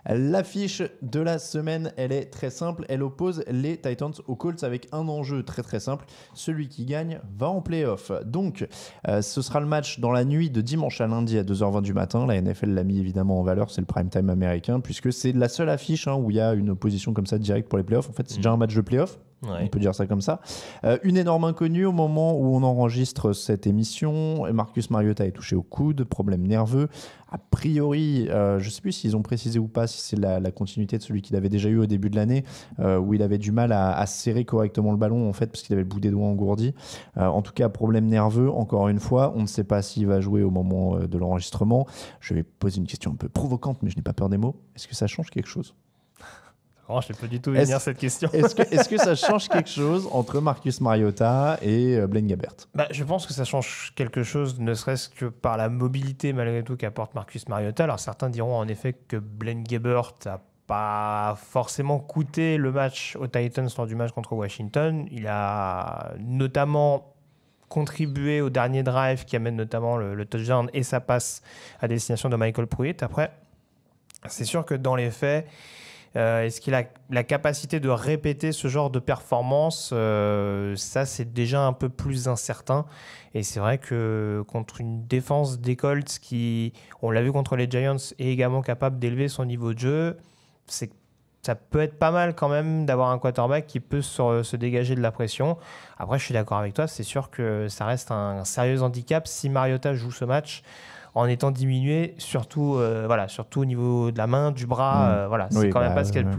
L'affiche de la semaine, elle est très simple. Elle oppose les Titans aux Colts avec un enjeu très très simple. Celui qui gagne va en play-off. Donc, ce sera le match dans la nuit de dimanche à lundi à 2h20 du matin. La NFL l'a mis évidemment en valeur, c'est le prime time américain, puisque c'est la seule affiche où il y a une opposition comme ça directe pour les play-offs. En fait, c'est déjà un match de play-off. Ouais. On peut dire ça comme ça. Une énorme inconnue au moment où on enregistre cette émission. Marcus Mariota est touché au coude, problème nerveux. A priori, je ne sais plus s'ils ont précisé ou pas si c'est la continuité de celui qu'il avait déjà eu au début de l'année, où il avait du mal à serrer correctement le ballon, en fait, parce qu'il avait le bout des doigts engourdi. En tout cas, problème nerveux, encore une fois. On ne sait pas s'il va jouer au moment de l'enregistrement. Je vais poser une question un peu provocante, mais je n'ai pas peur des mots. Est-ce que ça change quelque chose ? Je ne sais pas du tout venir cette question. Est-ce que ça change quelque chose entre Marcus Mariota et Blaine Gabbert ? Je pense que ça change quelque chose, ne serait-ce que par la mobilité malgré tout qu'apporte Marcus Mariota. Alors certains diront en effet que Blaine Gabbert n'a pas forcément coûté le match aux Titans lors du match contre Washington. Il a notamment contribué au dernier drive qui amène notamment le touchdown et sa passe à destination de Michael Pruitt. Après, c'est sûr que dans les faits, est-ce qu'il a la capacité de répéter ce genre de performance ? Ça, c'est déjà un peu plus incertain. Et c'est vrai que contre une défense des Colts qui, on l'a vu contre les Giants, est également capable d'élever son niveau de jeu, ça peut être pas mal quand même d'avoir un quarterback qui peut se dégager de la pression. Après, je suis d'accord avec toi, c'est sûr que ça reste un sérieux handicap si Mariota joue ce match en étant diminué, surtout au niveau de la main, du bras. C'est quand même pas ce qu'il y a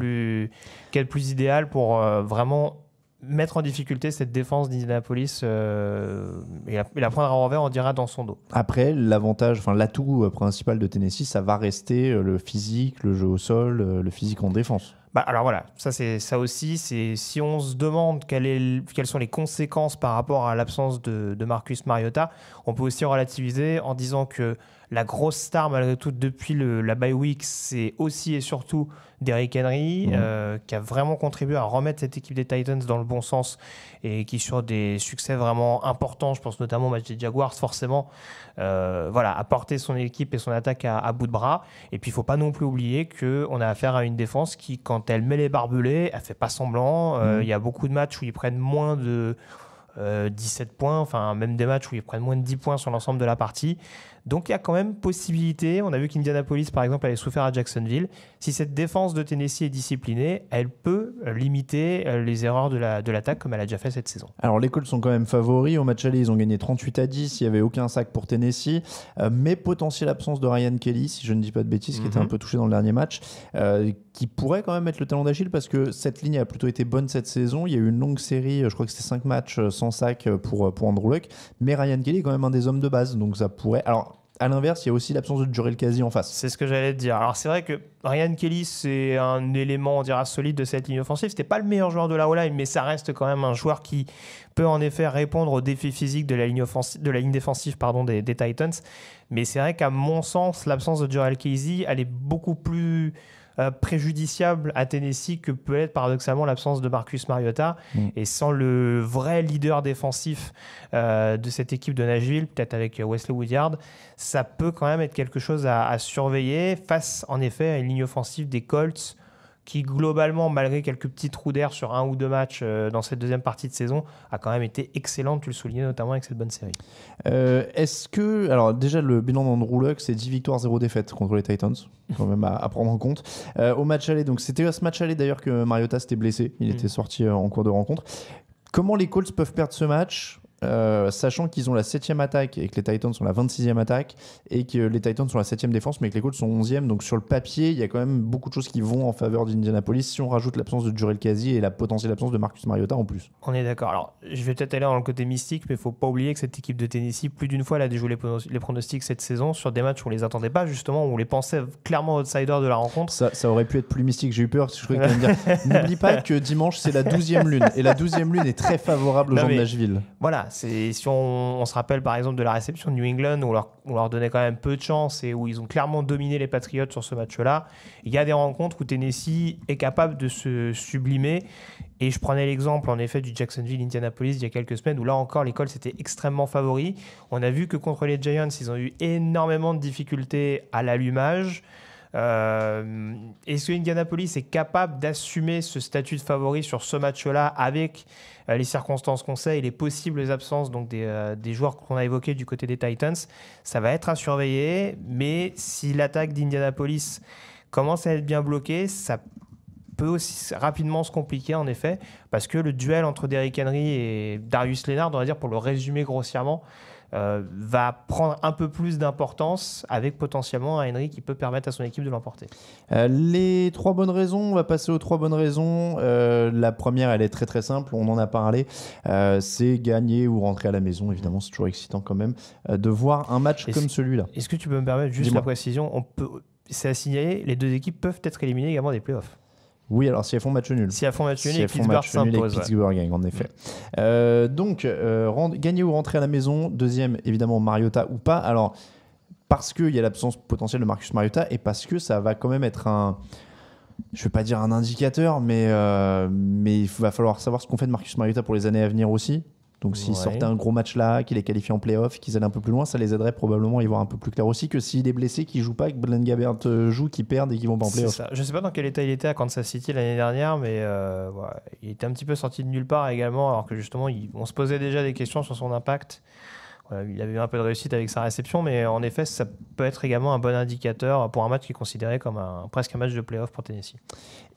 le plus idéal pour vraiment mettre en difficulté cette défense d'Indianapolis et la prendre à revers, on dira, dans son dos. Après, l'atout principal de Tennessee, ça va rester le physique, le jeu au sol, le physique en défense. Alors voilà, ça aussi, c'est si on se demande quelles sont les conséquences par rapport à l'absence de Marcus Mariota, on peut aussi relativiser en disant que la grosse star malgré tout depuis la bye week, c'est aussi et surtout Derrick Henry, qui a vraiment contribué à remettre cette équipe des Titans dans le bon sens et qui sur des succès vraiment importants, je pense notamment au match des Jaguars, forcément, a porté son équipe et son attaque à bout de bras. Et puis il ne faut pas non plus oublier qu'on a affaire à une défense qui, quand elle met les barbelés, elle ne fait pas semblant. Il y a beaucoup de matchs où ils prennent moins de 17 points, enfin même des matchs où ils prennent moins de 10 points sur l'ensemble de la partie. Donc il y a quand même possibilité. On a vu qu'Indianapolis, par exemple, avait souffert à Jacksonville. Si cette défense de Tennessee est disciplinée, elle peut limiter les erreurs de l'attaque comme elle a déjà fait cette saison. Alors les Colts sont quand même favoris. Au match aller, ils ont gagné 38-10. Il n'y avait aucun sac pour Tennessee. Mais potentielle absence de Ryan Kelly, si je ne dis pas de bêtises, qui était un peu touché dans le dernier match, qui pourrait quand même être le talon d'Achille parce que cette ligne a plutôt été bonne cette saison. Il y a eu une longue série, je crois que c'était 5 matchs sans sac pour Andrew Luck. Mais Ryan Kelly est quand même un des hommes de base. Donc ça pourrait... Alors, à l'inverse, il y a aussi l'absence de Jurel Casey en face. C'est ce que j'allais te dire. Alors, c'est vrai que Ryan Kelly, c'est un élément, on dira, solide de cette ligne offensive. C'était pas le meilleur joueur de la O-line, mais ça reste quand même un joueur qui peut en effet répondre aux défis physiques de la ligne défensive des Titans. Mais c'est vrai qu'à mon sens, l'absence de Jurel Casey, elle est beaucoup plus préjudiciable à Tennessee que peut être paradoxalement l'absence de Marcus Mariota. Et sans le vrai leader défensif de cette équipe de Nashville, peut-être avec Wesley Woodyard, ça peut quand même être quelque chose à surveiller face en effet à une ligne offensive des Colts qui globalement, malgré quelques petits trous d'air sur un ou deux matchs dans cette deuxième partie de saison, a quand même été excellente, tu le soulignais notamment avec cette bonne série. Alors déjà, le bilan d'Andrew Luck, c'est 10 victoires, 0 défaites contre les Titans, quand même à prendre en compte. Au match aller, donc c'était à ce match aller d'ailleurs que Mariota s'était blessé, il était sorti en cours de rencontre. Comment les Colts peuvent perdre ce match ? Sachant qu'ils ont la 7e attaque et que les Titans sont la 26e attaque et que les Titans sont la 7e défense mais que les Colts sont 11e, donc sur le papier il y a quand même beaucoup de choses qui vont en faveur d'Indianapolis si on rajoute l'absence de Jurel Casey et la potentielle absence de Marcus Mariota en plus. On est d'accord. Alors je vais peut-être aller dans le côté mystique, mais il ne faut pas oublier que cette équipe de Tennessee, plus d'une fois elle a déjoué les pronostics cette saison sur des matchs où on ne les attendait pas, justement, où on les pensait clairement outsiders de la rencontre. Ça aurait pu être plus mystique, j'ai eu peur parce que je croyais que tu allais me dire n'oublie pas que dimanche c'est la 12e lune et la 12e lune est très favorable aux gens de Nashville. Voilà, si on se rappelle par exemple de la réception de New England où on leur donnait quand même peu de chance et où ils ont clairement dominé les Patriots sur ce match-là, il y a des rencontres où Tennessee est capable de se sublimer. Et je prenais l'exemple en effet du Jacksonville-Indianapolis il y a quelques semaines où là encore les Colts étaient extrêmement favoris. On a vu que contre les Giants, ils ont eu énormément de difficultés à l'allumage. Est-ce que Indianapolis est capable d'assumer ce statut de favori sur ce match-là avec les circonstances qu'on sait et les possibles absences donc des joueurs qu'on a évoqués du côté des Titans? Ça va être à surveiller, mais si l'attaque d'Indianapolis commence à être bien bloquée, ça peut aussi rapidement se compliquer en effet, parce que le duel entre Derrick Henry et Darius Leonard, on va dire pour le résumer grossièrement, va prendre un peu plus d'importance avec potentiellement un Henry qui peut permettre à son équipe de l'emporter. Les 3 bonnes raisons, on va passer aux 3 bonnes raisons. La première, elle est très très simple, on en a parlé. C'est gagner ou rentrer à la maison, évidemment, c'est toujours excitant quand même de voir un match comme celui-là. Est-ce que tu peux me permettre juste la précision? C'est à signaler, les 2 équipes peuvent être éliminées également des playoffs. Oui, alors si elles font match nul. Si elles font match nul et Pittsburgh s'impose. Pittsburgh gagne, en effet. Donc, gagner ou rentrer à la maison. Deuxième, évidemment, Mariota ou pas. Alors, parce qu'il y a l'absence potentielle de Marcus Mariota et parce que ça va quand même être je ne vais pas dire un indicateur, mais il va falloir savoir ce qu'on fait de Marcus Mariota pour les années à venir aussi. Donc s'ils sortaient un gros match là, qu'il est qualifié en play-off, qu'ils allaient un peu plus loin, ça les aiderait probablement à y voir un peu plus clair aussi que s'il est blessé, qu'il ne joue pas, que Blaine Gabbert joue, qu'ils perdent et qu'ils vont pas en play-off. Je ne sais pas dans quel état il était à Kansas City l'année dernière, mais il était un petit peu sorti de nulle part également, alors que justement on se posait déjà des questions sur son impact. Il avait eu un peu de réussite avec sa réception, mais en effet, ça peut être également un bon indicateur pour un match qui est considéré comme presque un match de play-off pour Tennessee.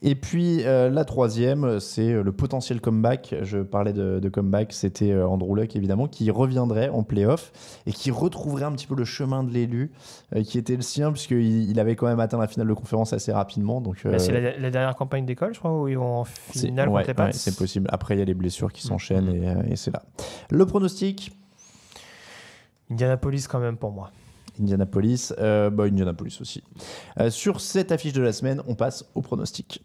Et puis la troisième, c'est le potentiel comeback. Je parlais de comeback, c'était Andrew Luck évidemment, qui reviendrait en play-off et qui retrouverait un petit peu le chemin de l'élu qui était le sien, puisqu'il avait quand même atteint la finale de conférence assez rapidement. Donc, c'est la dernière campagne d'école, je crois, où ils vont en finale contre les Pats. C'est possible. Après, il y a les blessures qui s'enchaînent et c'est là. Le pronostic? Indianapolis quand même pour moi. Indianapolis aussi. Sur cette affiche de la semaine, on passe au pronostic.